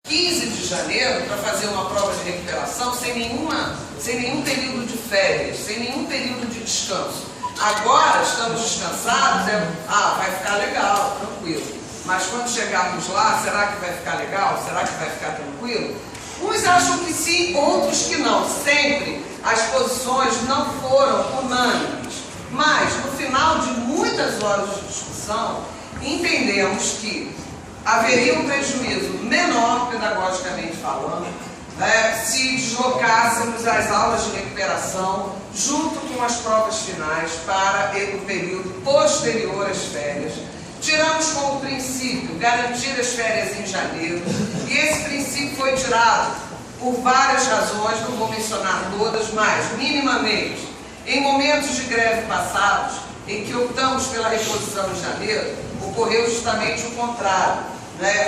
15 de janeiro para fazer uma prova de recuperação sem nenhum período de férias, sem nenhum período de descanso. Agora estamos descansados, vai ficar legal, tranquilo. Mas quando chegarmos lá, será que vai ficar legal? Será que vai ficar tranquilo? Uns acham que sim, outros que não. Sempre as posições não foram unânimes. Mas, no final de muitas horas de discussão, entendemos que haveria um prejuízo menor, pedagogicamente falando, se deslocássemos as aulas de recuperação junto com as provas finais para o período posterior às férias. Tiramos como princípio garantir as férias em janeiro, e esse princípio foi tirado por várias razões, não vou mencionar todas, mas minimamente, em momentos de greve passados, em que optamos pela reposição em janeiro, ocorreu justamente o contrário,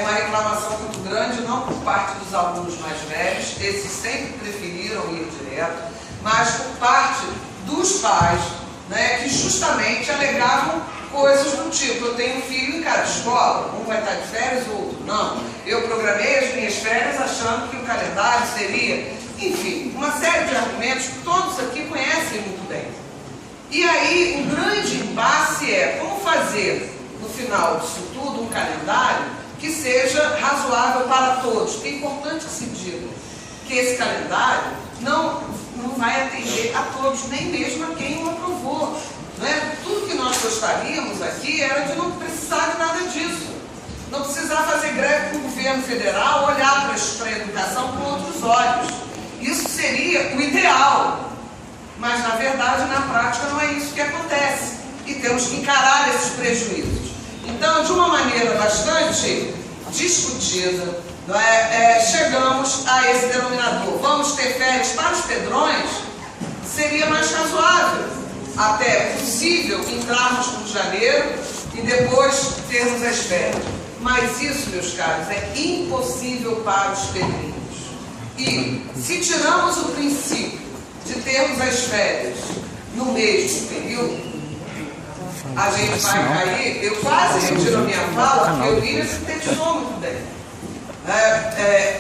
uma reclamação muito grande, não por parte dos alunos mais velhos, esses sempre preferiram ir direto, mas por parte dos pais, que justamente alegavam coisas do tipo: eu tenho um filho em cada escola, um vai estar de férias, o outro não. Eu programei as minhas férias achando que o calendário seria... Enfim, uma série de argumentos que todos aqui conhecem muito bem. E aí, um grande impasse é como fazer, no final disso tudo, um calendário que seja razoável para todos. É importante que se diga que esse calendário não vai atender a todos, nem mesmo a quem o aprovou. Tudo que nós gostaríamos aqui era de não precisar de nada disso. Não precisar fazer greve com o governo federal, olhar para a educação com outros olhos. Isso seria o ideal. Mas, na verdade, na prática, não é isso que acontece. E temos que encarar esses prejuízos. Então, de uma maneira bastante discutida, chegamos a esse denominador. Vamos ter férias para os pedrões? Seria mais razoável. Até possível entrarmos com janeiro e depois termos as férias. Mas isso, meus caros, é impossível para os pedrinhos. E se tiramos o princípio de termos as férias no mesmo período, a gente vai cair. Eu quase retiro a minha fala, porque o William sintetizou muito bem.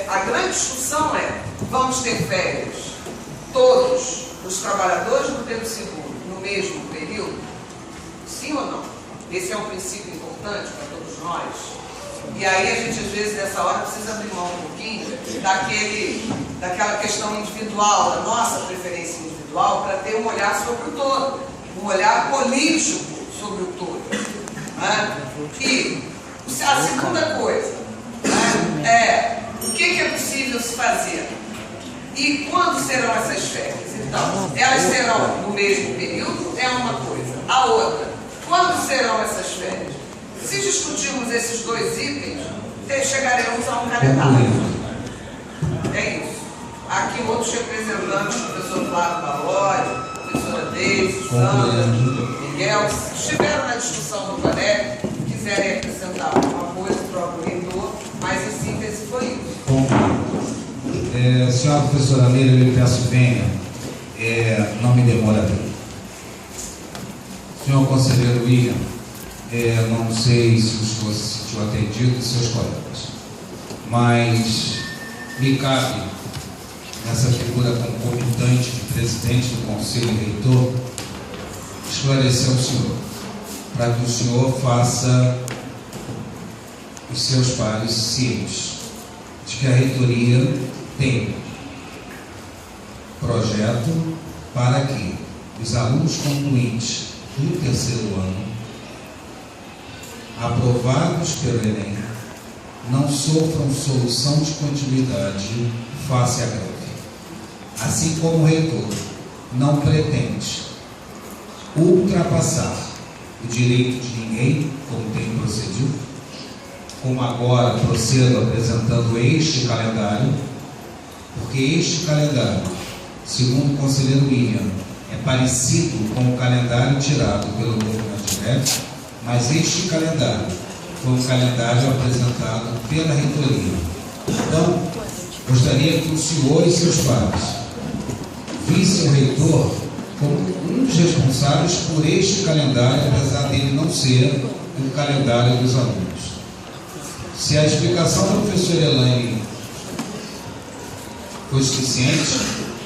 A grande discussão é: vamos ter férias, todos os trabalhadores do tempo seguro, no mesmo período? Sim ou não? Esse é um princípio importante para todos nós. E aí a gente, às vezes, nessa hora, precisa abrir mão um pouquinho daquela questão individual, da nossa preferência individual, para ter um olhar sobre o todo, um olhar político sobre o todo. E a segunda coisa é o que é possível se fazer e quando serão essas férias. Então, elas serão no mesmo período, é uma coisa. A outra, quando serão essas férias? Se discutirmos esses dois itens, chegaremos a um calendário. É isso. Aqui outros representantes, o professor Flávio Balori, a professora Deise, Sandra, Miguel, estiveram na discussão do CONEC, quiserem acrescentar alguma coisa, próprio reitor, mas em síntese foi isso. Senhora professora Leila, eu lhe peço venha, não me demora bem. Senhor conselheiro William, não sei se o senhor se sentiu atendido e seus colegas, mas me cabe, nessa figura concomitante de presidente do Conselho Reitor, esclarecer ao senhor, para que o senhor faça os seus pares cientes de que a reitoria tem projeto para que os alunos concluintes do terceiro ano, aprovados pelo Enem, não sofram solução de continuidade face à greve. Assim como o reitor não pretende ultrapassar o direito de ninguém, como tem procedido, como agora procedo apresentando este calendário, porque este calendário, segundo o conselheiro William, é parecido com o calendário tirado pelo movimento de greve, mas este calendário foi um calendário apresentado pela reitoria. Então, gostaria que o senhor e seus pares vissem o reitor como um dos responsáveis por este calendário, apesar dele não ser o calendário dos alunos. Se a explicação da professora Elaine foi suficiente,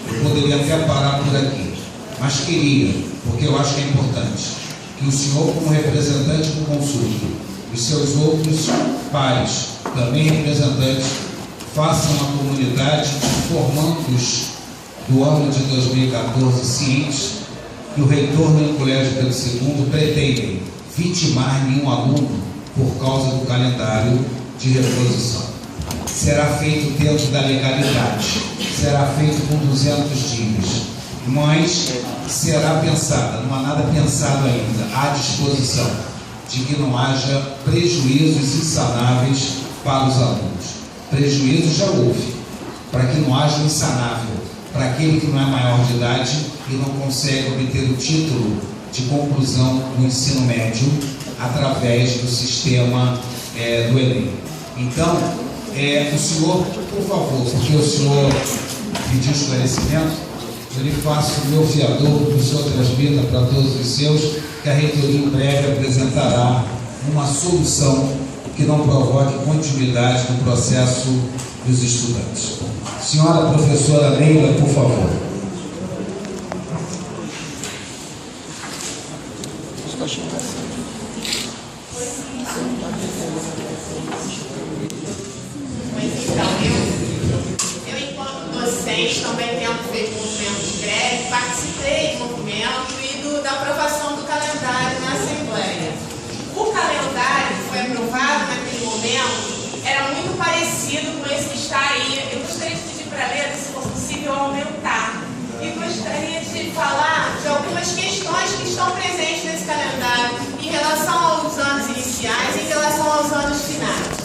eu poderia até parar por aqui. Mas queria, porque eu acho que é importante, que o senhor, como representante do consulto, e seus outros pares, também representantes, façam a comunidade de formandos do ano de 2014 cientes que o retorno no Colégio Pedro II pretende vitimar nenhum aluno por causa do calendário de reposição. Será feito dentro da legalidade, será feito com 200 dias, mas será pensada, não há nada pensado ainda, à disposição de que não haja prejuízos insanáveis para os alunos. Prejuízo já houve, para que não haja insanável, para aquele que não é maior de idade e não consegue obter o título de conclusão do ensino médio através do sistema do Enem. Então, o senhor, por favor, porque o senhor pediu esclarecimento, eu lhe faço o meu fiador, que o senhor transmita para todos os seus, que a reitoria em breve apresentará uma solução que não provoque continuidade no processo dos estudantes. Senhora professora Leila, por favor. Eu enquanto docente, também tendo feito movimento de greve, participei do movimento e da aprovação do calendário na Assembleia. O calendário que foi aprovado naquele momento era muito parecido com esse que está aí. Eu gostaria de pedir para a Leila, se for possível, aumentar. E gostaria de falar de algumas questões que estão presentes nesse calendário em relação aos anos iniciais e em relação aos anos finais.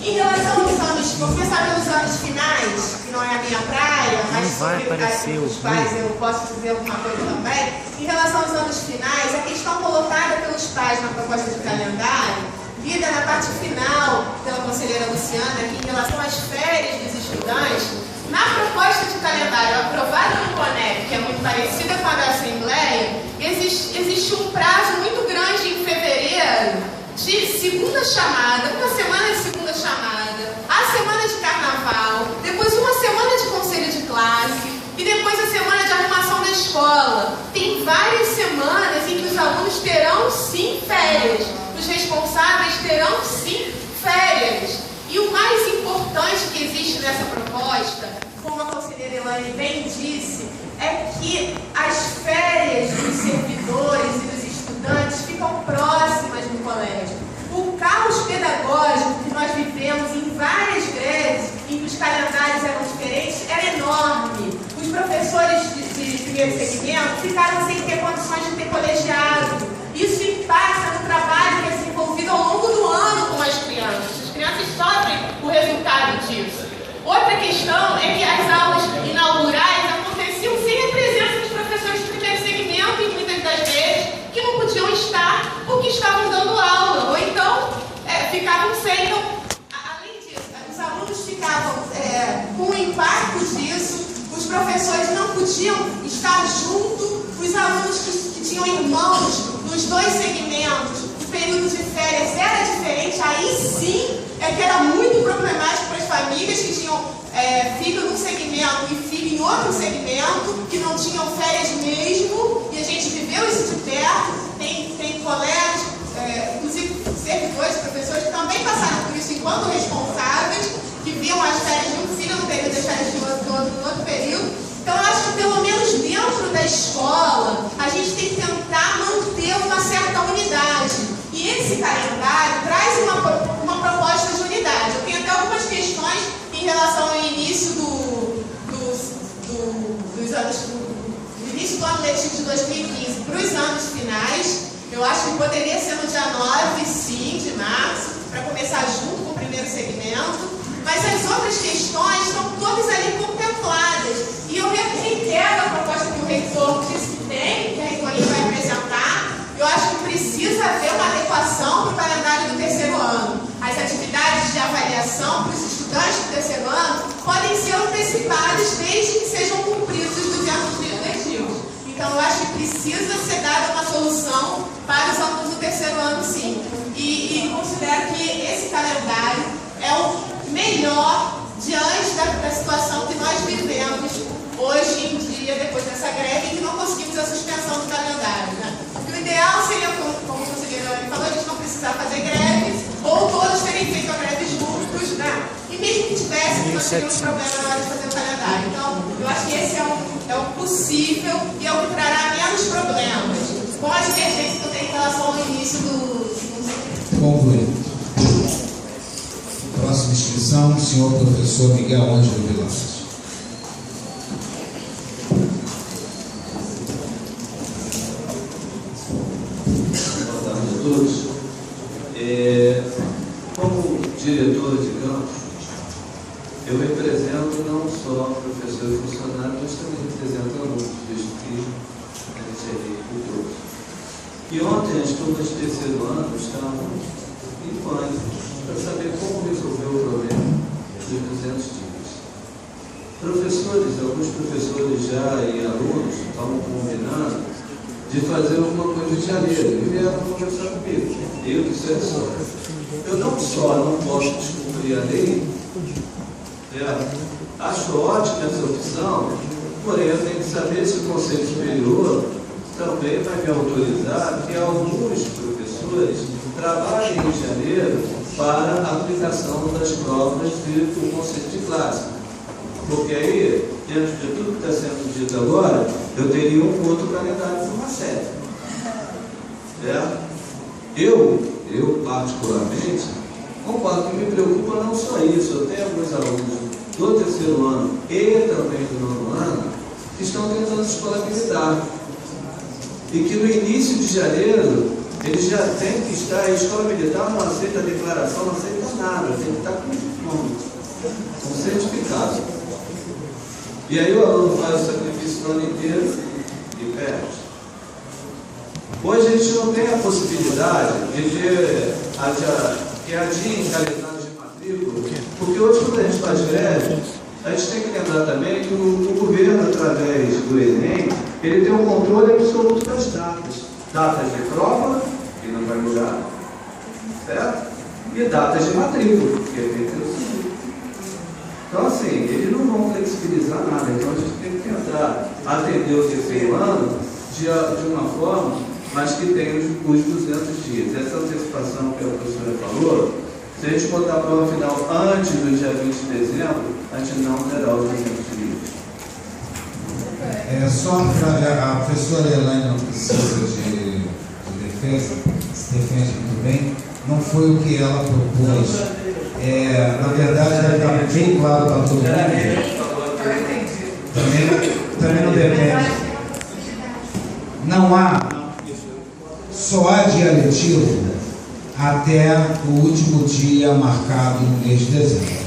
Em relação aos anos, vou começar pelos anos finais, que não é a minha praia, mas sobre os pais eu posso dizer alguma coisa também. Em relação aos anos finais, a questão colocada pelos pais na proposta de calendário, lida na parte final pela conselheira Luciana, aqui em relação às férias dos estudantes, na proposta de calendário aprovada no CONEP, que é muito parecida com a da Assembleia, existe um prazo muito grande em fevereiro de segunda chamada, uma semana de segunda chamada, a semana de carnaval, depois uma semana de conselho de classe e depois a semana de arrumação da escola. Tem várias semanas em que os alunos terão sim férias, os responsáveis terão sim férias. E o mais importante que existe nessa proposta, como a conselheira Elaine bem disse, é que as férias dos servidores e dos estudantes ficam próximas do colégio. O caos pedagógico que nós vivemos em várias greves, em que os calendários eram diferentes, era enorme. Os professores de primeiro segmento ficaram sem ter condições de ter colegiado. Isso impacta no trabalho que é desenvolvido ao longo do ano com as crianças. As crianças sofrem o resultado disso. Outra questão é que as aulas inaugurais aconteciam sem a presença dos professores de primeiro segmento em muitas das vezes, que não podiam estar porque estavam dando aula, ou então ficavam sem. Então, além disso, os alunos ficavam com o impacto disso, os professores não podiam estar junto, os alunos que tinham irmãos nos dois segmentos, o período de férias era diferente, aí sim que era muito problemático para as famílias que tinham filho num segmento e filho em outro segmento, que não tinham férias mesmo, e a gente viveu isso de perto. Tem colegas, inclusive servidores, professores, que também passaram por isso enquanto responsáveis, que viam as férias de um filho no período e as férias no outro período. Então, eu acho que pelo menos dentro da escola, a gente tem que tentar manter uma certa unidade. E esse calendário traz uma proposta de unidade. Eu tenho até algumas questões em relação ao início dos anos, do início do ano letivo de 2015 para os anos finais. Eu acho que poderia ser no dia 9, sim, de março, para começar junto com o primeiro segmento. Mas as outras questões estão todas ali contempladas. E eu reitero a proposta que o reitor disse que tem, que a reitoria vai apresentar. Eu acho que precisa haver uma adequação para o calendário do terceiro ano. As atividades de avaliação para os estudantes do terceiro ano podem ser antecipadas desde que sejam cumpridos os 200 dias letivos. Então, eu acho que precisa ser dada uma solução para os alunos do terceiro ano, sim. E considero que esse calendário é o melhor diante da situação que nós vivemos que tivesse, que não teria um problema na hora de fazer o calendário. Então, eu acho que esse é o possível e é o que trará menos problemas. Com a divergência que eu tenho em relação ao início do Concluído. Próxima inscrição, o senhor professor Miguel Ângelo Vilas. Boa tarde a todos. Como diretor de campus, eu represento não só professor e funcionário, mas também represento alunos, visto que a gente é eleito por todos. E ontem as turmas de terceiro ano estavam em pânico para saber como resolver o problema dos 200 dias. Professores, alguns professores já e alunos estavam combinando de fazer alguma coisa de janeiro e vieram conversar comigo. Eu disse, olha só, eu não só não posso descumprir a lei, acho ótima essa opção, porém eu tenho que saber se o Conselho Superior também vai me autorizar que alguns professores trabalhem em janeiro para a aplicação das provas do conceito de classe. Porque aí, dentro de tudo que está sendo dito agora, eu teria um outro calendário de uma série. Eu, particularmente, concordo que me preocupa não só isso. Eu tenho alguns alunos do terceiro ano e também do nono ano que estão tentando escolabilidade. E que no início de janeiro eles já têm que estar, a escola militar não aceita a declaração, não aceita nada, tem que estar com certificado. E aí o aluno faz o sacrifício no ano inteiro e perde. Hoje a gente não tem a possibilidade de ter que adiem calendário de matrícula, porque hoje quando a gente faz greve, a gente tem que lembrar também que o governo, através do Enem, ele tem um controle absoluto das datas. Datas de prova, que não vai mudar, certo? E datas de matrícula, que é feito o seguinte. Então, assim, eles não vão flexibilizar nada, então a gente tem que tentar atender o terceiro ano de uma forma, mas que tenha os 200 dias. Essa antecipação que a professora falou, se a gente botar a prova final antes do dia 20 de dezembro, a gente não terá os 200 dias. Só para a professora Elaine não precisa de defesa, se defende muito bem, não foi o que ela propôs. Na verdade, deve estar bem claro para todo mundo. Também não depende. Não há, só há dia letivo até o último dia marcado no mês de dezembro.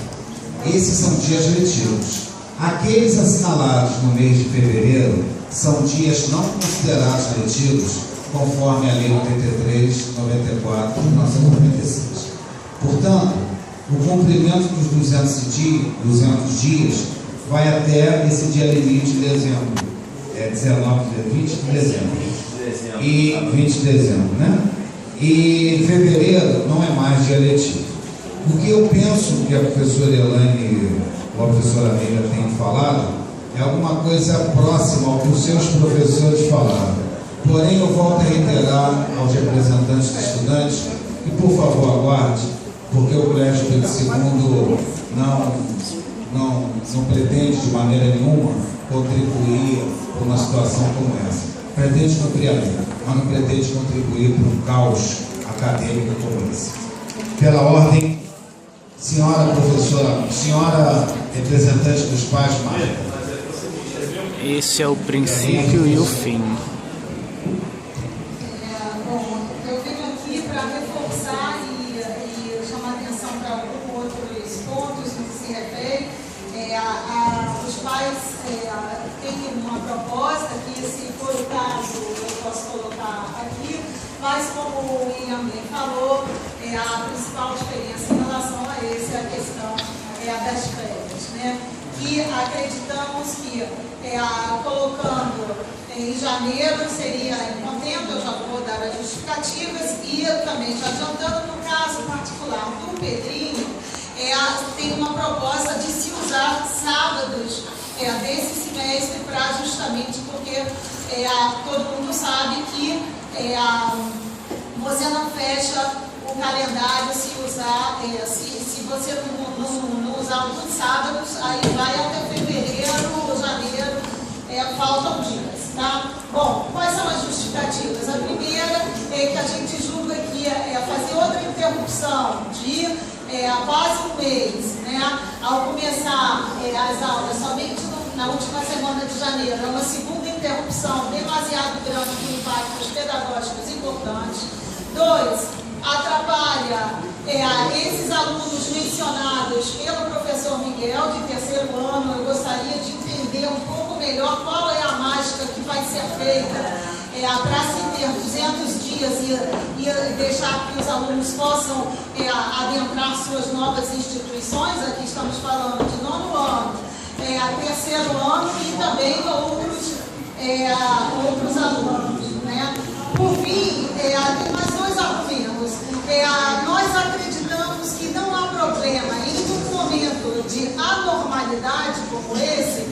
Esses são dias letivos. Aqueles assinalados no mês de fevereiro são dias não considerados letivos, conforme a Lei 83, 94 e nossa 96. Portanto, o cumprimento dos 200 dias vai até esse dia limite de dezembro. 20 de dezembro. E 20 de dezembro, né? E fevereiro não é mais dia letivo. O que eu penso que a professora Elaine ou a professora Neila tem falado é alguma coisa próxima ao que os seus professores falaram. Porém, eu volto a reiterar aos representantes dos estudantes que, por favor, aguarde, porque o Colégio Pedro II não pretende de maneira nenhuma contribuir para uma situação como essa. Pretende cumprir a lei, mas não pretende contribuir para um caos acadêmico como esse. Pela ordem, senhora professora, senhora representante dos pais, Marta. Esse é o princípio e o fim. Bom, eu venho aqui para reforçar e chamar atenção para alguns outros pontos no que se refere. Os pais têm uma proposta que, se for o caso, eu posso colocar aqui, mas como o William bem falou, a principal diferença em relação a esse é a questão das férias, né? E acreditamos que colocando em janeiro seria incontento, eu já vou dar as justificativas, e também já adiantando, no caso particular do Pedrinho, tem uma proposta de se usar sábados desse semestre para justamente porque todo mundo sabe que você não fecha o calendário se usar, se você não usar os sábados, aí vai até fevereiro, janeiro, faltam dias, tá? Bom, quais são as justificativas? A primeira é que a gente julga que fazer outra interrupção de quase um mês, né? Ao começar as aulas somente na última semana de janeiro, é uma segunda interrupção demasiado grande com impactos pedagógicos importantes. 2, atrapalha esses alunos mencionados pelo professor Miguel, de terceiro ano. Eu gostaria de entender um pouco melhor qual é a mágica que vai ser feita para se ter 200 dias e deixar que os alunos possam adentrar suas novas instituições. Aqui estamos falando de nono ano, terceiro ano e também outros alunos, né? Por fim, tem mais 2 argumentos. Nós acreditamos que não há problema em um momento de anormalidade como esse,